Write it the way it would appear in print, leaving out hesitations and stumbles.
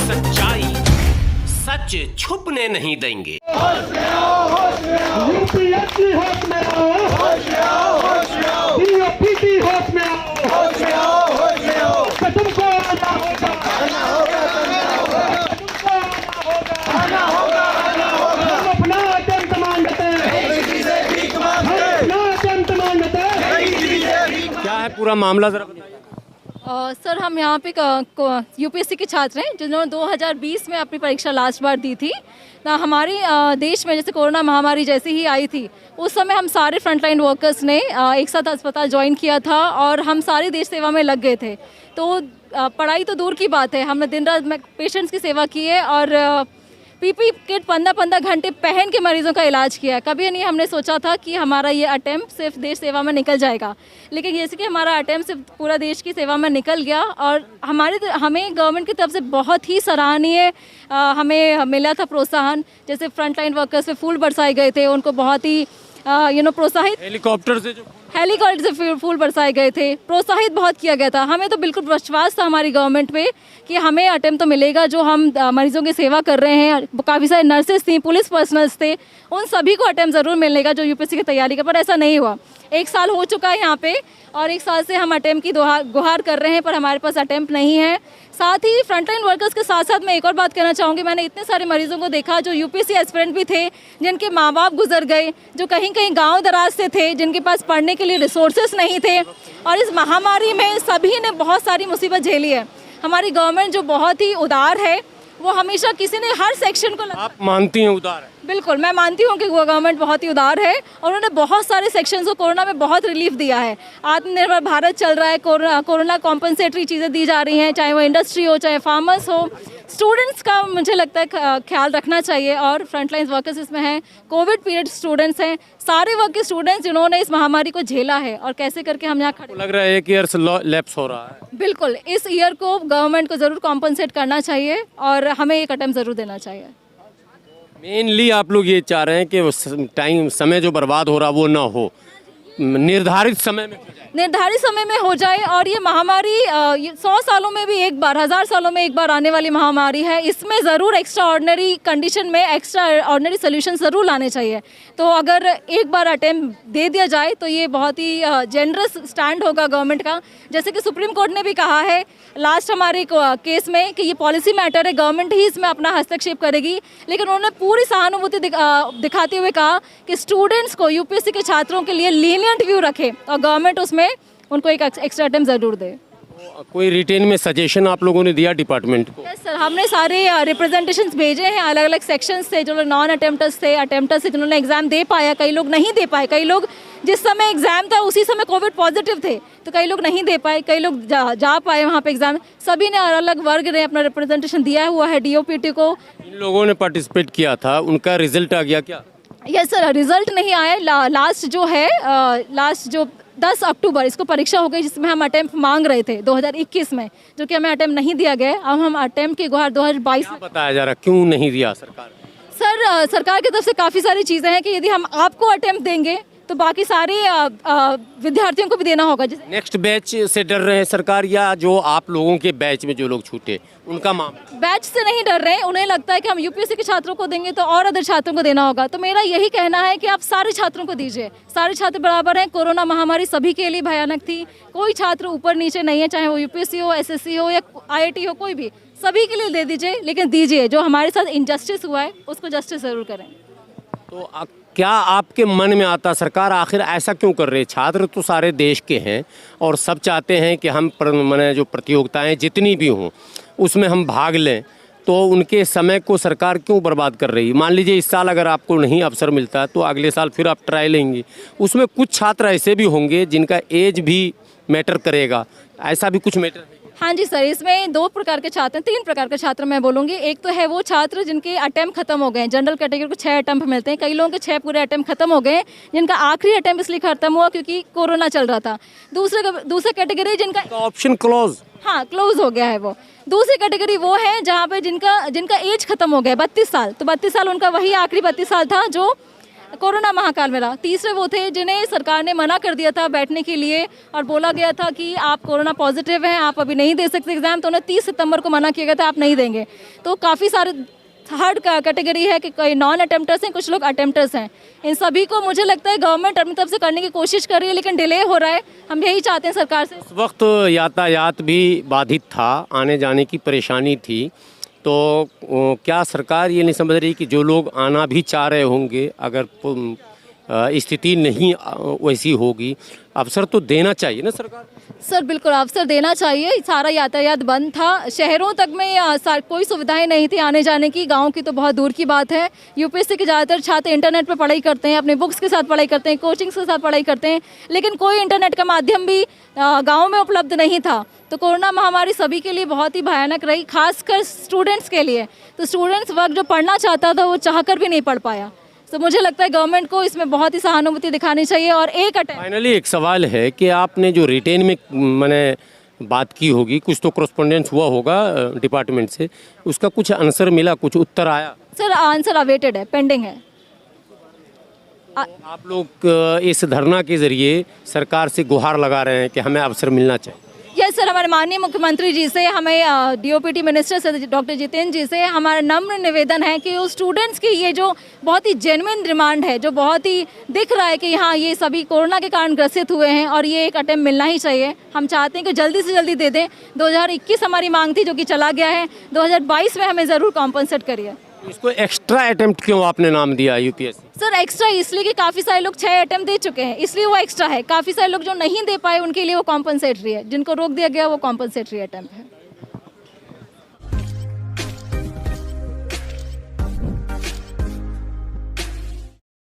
सच्चाई सच छुपने नहीं देंगे। यूपीएससी होश में आओ, डीओपीटी होश में आओ, कसम को आना होगा, हम अपना अटेम्प्ट मांगते हैं, क्या है पूरा मामला जरा बताइए। सर हम यहाँ पे यूपीएससी के छात्र हैं जिन्होंने 2020 में अपनी परीक्षा लास्ट बार दी थी ना। हमारे देश में जैसे कोरोना महामारी जैसी ही आई थी उस समय हम सारे फ्रंटलाइन वर्कर्स ने एक साथ अस्पताल ज्वाइन किया था और हम सारी देश सेवा में लग गए थे। तो पढ़ाई तो दूर की बात है, हमने दिन रात पेशेंट्स की सेवा की है और पीपी किट 15-15 घंटे पहन के मरीजों का इलाज किया है। कभी नहीं हमने सोचा था कि हमारा ये अटेम्प्ट सिर्फ देश सेवा में निकल जाएगा, लेकिन जैसे कि हमारा अटेम्प्ट सिर्फ पूरा देश की सेवा में निकल गया और हमें गवर्नमेंट की तरफ से बहुत ही सराहनीय हमें मिला था प्रोत्साहन। जैसे फ्रंटलाइन वर्कर्स पे फूल बरसाए गए थे, उनको बहुत ही प्रोत्साहित हेलीकॉप्टर से फूल बरसाए गए थे, प्रोत्साहित बहुत किया गया था। हमें तो बिल्कुल विश्वास था हमारी गवर्नमेंट पे कि हमें अटेम्प्ट तो मिलेगा। जो हम मरीजों की सेवा कर रहे हैं, काफ़ी सारे नर्सेस थी, पुलिस पर्सनल्स थे, उन सभी को अटेम्प्ट ज़रूर मिलेगा जो यूपीएससी की तैयारी कर, पर ऐसा नहीं हुआ। 1 साल हो चुका है यहाँ पे और 1 साल से हम अटेम्प्ट की गुहार कर रहे हैं, पर हमारे पास अटेम्प्ट नहीं है। साथ ही फ्रंटलाइन वर्कर्स के साथ साथ मैं एक और बात कहना चाहूँगी, मैंने इतने सारे मरीजों को देखा जो यूपीएससी एस्पिरेंट भी थे, जिनके माँ बाप गुजर गए, जो कहीं कहीं गांव दराज से थे, जिनके पास पढ़ने के लिए रिसोर्सेस नहीं थे और इस महामारी में सभी ने बहुत सारी मुसीबत झेली है। हमारी गवर्नमेंट जो बहुत ही उदार है, वो हमेशा किसी ने हर सेक्शन को आप मानती हैं उदार है? बिल्कुल, मैं मानती हूँ कि गवर्नमेंट बहुत ही उदार है और उन्होंने बहुत सारे सेक्शंस को कोरोना में बहुत रिलीफ दिया है। आत्मनिर्भर भारत चल रहा है, कोरोना कॉम्पनसेटरी चीज़ें दी जा रही हैं, चाहे वो इंडस्ट्री हो, चाहे फार्मर्स हो। स्टूडेंट्स का मुझे लगता है ख्याल रखना चाहिए और फ्रंटलाइन वर्कर्स इसमें हैं, कोविड पीरियड स्टूडेंट्स हैं, सारे वर्ग के स्टूडेंट्स जिन्होंने इस महामारी को झेला है और कैसे करके हम यहाँ खड़े। लग रहा है कि ईयर लैप्स हो रहा है। बिल्कुल, इस ईयर को गवर्नमेंट को ज़रूर कॉम्पनसेट करना चाहिए और हमें एक अटेम्प्ट ज़रूर देना चाहिए। मेनली आप लोग ये चाह रहे हैं कि समय जो बर्बाद हो रहा वो ना हो, निर्धारित समय में हो जाए और ये महामारी 100 सालों में भी एक बार, 1000 सालों में एक बार आने वाली महामारी है। इसमें ज़रूर एक्स्ट्रा ऑर्डिनरी कंडीशन में एक्स्ट्रा ऑर्डिनरी सोल्यूशन ज़रूर लाने चाहिए। तो अगर एक बार अटेम्प्ट दे दिया जाए तो ये बहुत ही जेनरस स्टैंड होगा गवर्नमेंट का। जैसे कि सुप्रीम कोर्ट ने भी कहा है लास्ट हमारे केस में कि ये पॉलिसी मैटर है, गवर्नमेंट ही इसमें अपना हस्तक्षेप करेगी, लेकिन उन्होंने पूरी सहानुभूति दिखाते हुए कहा कि स्टूडेंट्स को, यूपीएससी के छात्रों के लिए लीनियंट व्यू रखे और गवर्नमेंट उसमें उनको एक एक्स्ट्रा अटेम्प्ट ज़रूर दे। कोई रिटेन में सजेशन आप लोगों ने दिया डिपार्टमेंट को? यस सर, हमने सारे रिप्रेजेंटेशंस भेजे हैं, अलग अलग सेक्शंस से, जो लोग नॉन अटेम्प्टर्स थे, अटेम्प्टर्स से जिन्होंने एग्जाम दे पाया, कई लोग नहीं दे पाए, कई लोग जिस समय एग्जाम था उसी समय कोविड पॉजिटिव थे तो कई लोग नहीं दे पाए, कई लोग जा पाए वहाँ पे एग्जाम। सभी ने अलग वर्ग ने अपना रिप्रेजेंटेशन दिया हुआ है डीओपीटी को। इन लोगों ने पार्टिसिपेट किया था, उनका रिजल्ट आ गया क्या? यस सर, रिजल्ट नहीं आया। लास्ट जो 10 अक्टूबर इसको परीक्षा हो गई जिसमें हम अटेम्प्ट मांग रहे थे 2021 में, जो कि हमें अटेम्प्ट नहीं दिया गया। अब हम अटेम्प्ट की गुहार 2022 में बताया जा रहा, क्यों नहीं दिया सरकार? सर, सरकार की तरफ से काफ़ी सारी चीज़ें हैं कि यदि हम आपको अटेम्प्ट देंगे तो बाकी सारे विद्यार्थियों को भी देना होगा। नेक्स्ट बैच से डर रहे हैं सरकार, या जो आप लोगों के बैच में जो लोग छूटे उनका मामला? बैच से नहीं डर रहे हैं, उन्हें लगता है कि हम यूपीएससी के छात्रों को देंगे तो और अदर छात्रों को देना होगा। तो मेरा यही कहना है कि आप सारे छात्रों को दीजिए, सारे छात्र बराबर हैं। कोरोना महामारी सभी के लिए भयानक थी, कोई छात्र ऊपर नीचे नहीं है, चाहे वो यूपीएससी हो, एसएससी हो या आईआईटी हो, कोई भी, सभी के लिए दे दीजिए, लेकिन दीजिए। जो हमारे साथ इनजस्टिस हुआ है उसको जस्टिस ज़रूर करें। तो क्या आपके मन में आता सरकार आखिर ऐसा क्यों कर रही है? छात्र तो सारे देश के हैं और सब चाहते हैं कि हम मैंने जो प्रतियोगिताएं जितनी भी हों उसमें हम भाग लें, तो उनके समय को सरकार क्यों बर्बाद कर रही है? मान लीजिए इस साल अगर आपको नहीं अवसर मिलता तो अगले साल फिर आप ट्राई लेंगी, उसमें कुछ छात्र ऐसे भी होंगे जिनका एज भी मैटर करेगा, ऐसा भी कुछ मैटर? हाँ जी सर, इसमें 2 प्रकार के छात्र हैं, 3 प्रकार के छात्र मैं बोलूँगी। एक तो है वो छात्र जिनके अटेम्प्ट खत्म हो गए हैं, जनरल कैटेगरी को 6 अटेम्प्ट मिलते हैं, कई लोगों के 6 पूरे अटेम्प्ट खत्म हो गए हैं, जिनका आखिरी अटेम्प्ट इसलिए खत्म हुआ क्योंकि कोरोना चल रहा था। दूसरा कैटेगरी जिनका ऑप्शन क्लोज, हाँ क्लोज हो गया है वो। दूसरी कैटेगरी वो है जहाँ पे जिनका एज खत्म हो गया है 32 साल, तो 32 साल उनका वही आखिरी 32 साल था जो कोरोना महाकाल में रहा। तीसरे वो थे जिन्हें सरकार ने मना कर दिया था बैठने के लिए और बोला गया था कि आप कोरोना पॉजिटिव हैं, आप अभी नहीं दे सकते एग्ज़ाम, तो उन्हें 30 सितंबर को मना किया गया था आप नहीं देंगे। तो काफ़ी सारे थर्ड कैटेगरी है कि कोई नॉन अटेम्प्टर्स हैं, कुछ लोग अटेम्प्टर्स हैं। इन सभी को मुझे लगता है गवर्नमेंट अपनी तरफ से करने की कोशिश कर रही है, लेकिन डिले हो रहा है। हम यही चाहते हैं सरकार से। उस वक्त यातायात भी बाधित था, आने जाने की परेशानी थी, तो क्या सरकार ये नहीं समझ रही कि जो लोग आना भी चाह रहे होंगे, अगर स्थिति नहीं वैसी होगी, अवसर तो देना चाहिए ना सरकार? सर बिल्कुल अवसर देना चाहिए। सारा यातायात बंद था, शहरों तक में कोई सुविधाएं नहीं थी आने जाने की, गांव की तो बहुत दूर की बात है। यूपीएससी के ज़्यादातर छात्र इंटरनेट पर पढ़ाई करते हैं, अपने बुक्स के साथ पढ़ाई करते हैं, कोचिंग्स के साथ पढ़ाई करते हैं, लेकिन कोई इंटरनेट का माध्यम भी गाँव में उपलब्ध नहीं था। तो कोरोना महामारी सभी के लिए बहुत ही भयानक रही, खासकर स्टूडेंट्स के लिए। तो स्टूडेंट्स वर्ग जो पढ़ना चाहता था वो चाहकर भी नहीं पढ़ पाया। तो मुझे लगता है गवर्नमेंट को इसमें बहुत ही सहानुभूति दिखानी चाहिए। और एक फाइनली एक सवाल है कि आपने जो रिटेन में मैंने बात की होगी, कुछ तो कॉरेस्पॉन्डेंस हुआ होगा डिपार्टमेंट से, उसका कुछ आंसर मिला, कुछ उत्तर आया? सर आंसर अवेटेड है, पेंडिंग है। आप लोग इस धरना के जरिए सरकार से गुहार लगा रहे हैं कि हमें अवसर मिलना चाहिए। यस सर, हमारे माननीय मुख्यमंत्री जी से, हमें डीओपीटी मिनिस्टर से डॉक्टर जितेंद्र जी से हमारा नम्र निवेदन है कि उस स्टूडेंट्स की ये जो बहुत ही जेन्युइन डिमांड है, जो बहुत ही दिख रहा है कि हाँ ये सभी कोरोना के कारण ग्रसित हुए हैं और ये एक अटेम्प्ट मिलना ही चाहिए। हम चाहते हैं कि जल्दी से जल्दी दे दें। 2021 हमारी मांग थी जो कि चला गया है, 2022 में हमें ज़रूर कॉम्पनसेट करिए। इसको एक्स्ट्रा अटेम्प्ट क्यों आपने नाम दिया यूपीएससी? सर एक्स्ट्रा इसलिए कि काफ़ी सारे लोग 6 अटेम्प्ट दे चुके हैं, इसलिए वो एक्स्ट्रा है। काफ़ी सारे लोग जो नहीं दे पाए उनके लिए वो कॉम्पनसेटरी है, जिनको रोक दिया गया वो कॉम्पनसेटरी अटेम्प्ट है।